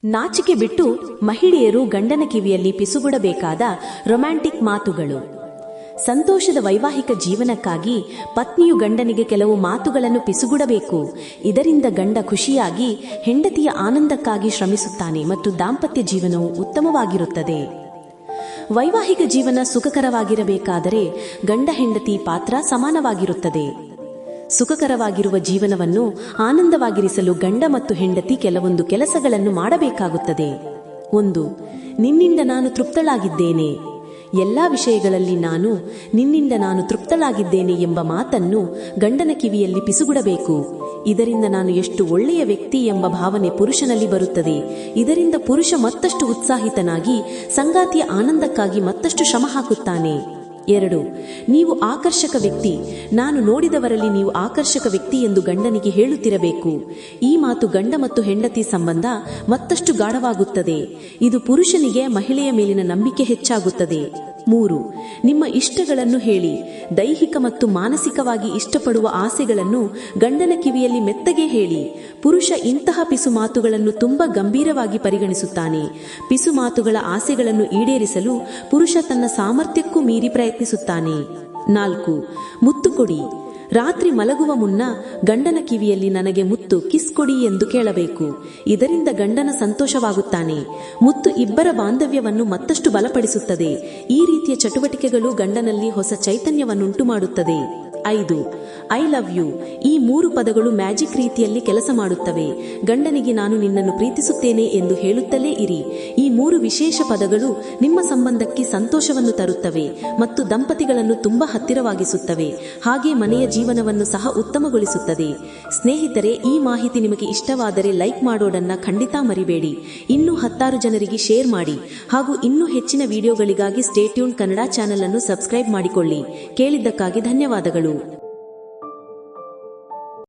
ನಾಚಿಕೆ ಬಿಟ್ಟು ಮಹಿಳೆಯರು ಗಂಡನ ಕಿವಿಯಲ್ಲಿ ಪಿಸುಗುಡಬೇಕಾದ ರೊಮ್ಯಾಂಟಿಕ್ ಮಾತುಗಳು. ಸಂತೋಷದ ವೈವಾಹಿಕ ಜೀವನಕ್ಕಾಗಿ ಪತ್ನಿಯು ಗಂಡನಿಗೆ ಕೆಲವು ಮಾತುಗಳನ್ನು ಪಿಸುಗುಡಬೇಕು. ಇದರಿಂದ ಗಂಡ ಖುಷಿಯಾಗಿ ಹೆಂಡತಿಯ ಆನಂದಕ್ಕಾಗಿ ಶ್ರಮಿಸುತ್ತಾನೆ ಮತ್ತು ದಾಂಪತ್ಯ ಜೀವನವು ಉತ್ತಮವಾಗಿರುತ್ತದೆ. ವೈವಾಹಿಕ ಜೀವನ ಸುಖಕರವಾಗಿರಬೇಕಾದರೆ ಗಂಡ ಹೆಂಡತಿ ಪಾತ್ರ ಸಮಾನವಾಗಿರುತ್ತದೆ. ಸುಖಕರವಾಗಿರುವ ಜೀವನವನ್ನು ಆನಂದವಾಗಿರಿಸಲು ಗಂಡ ಮತ್ತು ಹೆಂಡತಿ ಕೆಲವೊಂದು ಕೆಲಸಗಳನ್ನು ಮಾಡಬೇಕಾಗುತ್ತದೆ. 1. ನಿನ್ನಿಂದ ನಾನು ತೃಪ್ತಳಾಗಿದ್ದೇನೆ. ಎಲ್ಲಾ ವಿಷಯಗಳಲ್ಲಿ ನಿನ್ನಿಂದ ನಾನು ತೃಪ್ತಳಾಗಿದ್ದೇನೆ ಎಂಬ ಮಾತನ್ನು ಗಂಡನ ಕಿವಿಯಲ್ಲಿ ಪಿಸುಗುಡಬೇಕು. ಇದರಿಂದ ನಾನು ಎಷ್ಟು ಒಳ್ಳೆಯ ವ್ಯಕ್ತಿ ಎಂಬ ಭಾವನೆ ಪುರುಷನಲ್ಲಿ ಬರುತ್ತದೆ. ಇದರಿಂದ ಪುರುಷ ಮತ್ತಷ್ಟು ಉತ್ಸಾಹಿತನಾಗಿ ಸಂಗಾತಿಯ ಆನಂದಕ್ಕಾಗಿ ಮತ್ತಷ್ಟು ಶ್ರಮ ಹಾಕುತ್ತಾನೆ. 2. ನೀವು ಆಕರ್ಷಕ ವ್ಯಕ್ತಿ. ನಾನು ನೋಡಿದವರಲ್ಲಿ ನೀವು ಆಕರ್ಷಕ ವ್ಯಕ್ತಿ ಎಂದು ಗಂಡನಿಗೆ ಹೇಳುತ್ತಿರಬೇಕು. ಈ ಮಾತು ಗಂಡ ಮತ್ತು ಹೆಂಡತಿ ಸಂಬಂಧ ಮತ್ತಷ್ಟು ಗಾಢವಾಗುತ್ತದೆ. ಇದು ಪುರುಷನಿಗೆ ಮಹಿಳೆಯ ಮೇಲಿನ ನಂಬಿಕೆ ಹೆಚ್ಚಾಗುತ್ತದೆ. 3. ನಿಮ್ಮ ಇಷ್ಟಗಳನ್ನು ಹೇಳಿ. ದೈಹಿಕ ಮತ್ತು ಮಾನಸಿಕವಾಗಿ ಇಷ್ಟಪಡುವ ಆಸೆಗಳನ್ನು ಗಂಡನ ಕಿವಿಯಲ್ಲಿ ಮೆತ್ತಗೆ ಹೇಳಿ. ಪುರುಷ ಇಂತಹ ಪಿಸು ಮಾತುಗಳನ್ನು ತುಂಬಾ ಗಂಭೀರವಾಗಿ ಪರಿಗಣಿಸುತ್ತಾನೆ. ಪಿಸು ಮಾತುಗಳ ಆಸೆಗಳನ್ನು ಈಡೇರಿಸಲು ಪುರುಷ ತನ್ನ ಸಾಮರ್ಥ್ಯಕ್ಕೂ ಮೀರಿ ಪ್ರಯತ್ನಿಸುತ್ತಾನೆ. 4. ಮುತ್ತು ಕೊಡಿ. ರಾತ್ರಿ ಮಲಗುವ ಮುನ್ನ ಗಂಡನ ಕಿವಿಯಲ್ಲಿ ನನಗೆ ಮುತ್ತು ಕಿಸ್ ಕೊಡಿ ಎಂದು ಕೇಳಬೇಕು. ಇದರಿಂದ ಗಂಡನ ಸಂತೋಷವಾಗುತ್ತಾನೆ. ಮುತ್ತು ಇಬ್ಬರ ಬಾಂಧವ್ಯವನ್ನು ಮತ್ತಷ್ಟು ಬಲಪಡಿಸುತ್ತದೆ. ಈ ರೀತಿಯ ಚಟುವಟಿಕೆಗಳು ಗಂಡನಲ್ಲಿ ಹೊಸ ಚೈತನ್ಯವನ್ನುಂಟು ಮಾಡುತ್ತದೆ. 5. I love you. ಈ 3 ಪದಗಳು ಮ್ಯಾಜಿಕ್ ರೀತಿಯಲ್ಲಿ ಕೆಲಸ ಮಾಡುತ್ತವೆ. ಗಂಡನಿಗೆ ನಾನು ನಿನ್ನನ್ನು ಪ್ರೀತಿಸುತ್ತೇನೆ ಎಂದು ಹೇಳುತ್ತಲೇ ಇರಿ. ಈ 3 ವಿಶೇಷ ಪದಗಳು ನಿಮ್ಮ ಸಂಬಂಧಕ್ಕೆ ಸಂತೋಷವನ್ನು ತರುತ್ತವೆ ಮತ್ತು ದಂಪತಿಗಳನ್ನು ತುಂಬಾ ಹತ್ತಿರವಾಗಿಸುತ್ತವೆ. ಹಾಗೆ ಮನೆಯ ಜೀವನವನ್ನು ಸಹ ಉತ್ತಮಗೊಳಿಸುತ್ತದೆ. ಸ್ನೇಹಿತರೆ, ಈ ಮಾಹಿತಿ ನಿಮಗೆ ಇಷ್ಟವಾದರೆ ಲೈಕ್ ಮಾಡೋದನ್ನ ಖಂಡಿತ ಮರಿಬೇಡಿ. ಇನ್ನೂ 10 ಜನರಿಗೆ ಶೇರ್ ಮಾಡಿ. ಹಾಗೂ ಇನ್ನೂ ಹೆಚ್ಚಿನ ವಿಡಿಯೋಗಳಿಗಾಗಿ ಸ್ಟೇ ಟ್ಯೂನ್ ಕನ್ನಡ ಚಾನೆಲ್ ಅನ್ನು ಸಬ್ಸ್ಕ್ರೈಬ್ ಮಾಡಿಕೊಳ್ಳಿ. ಕೇಳಿದ್ದಕ್ಕಾಗಿ ಧನ್ಯವಾದಗಳು.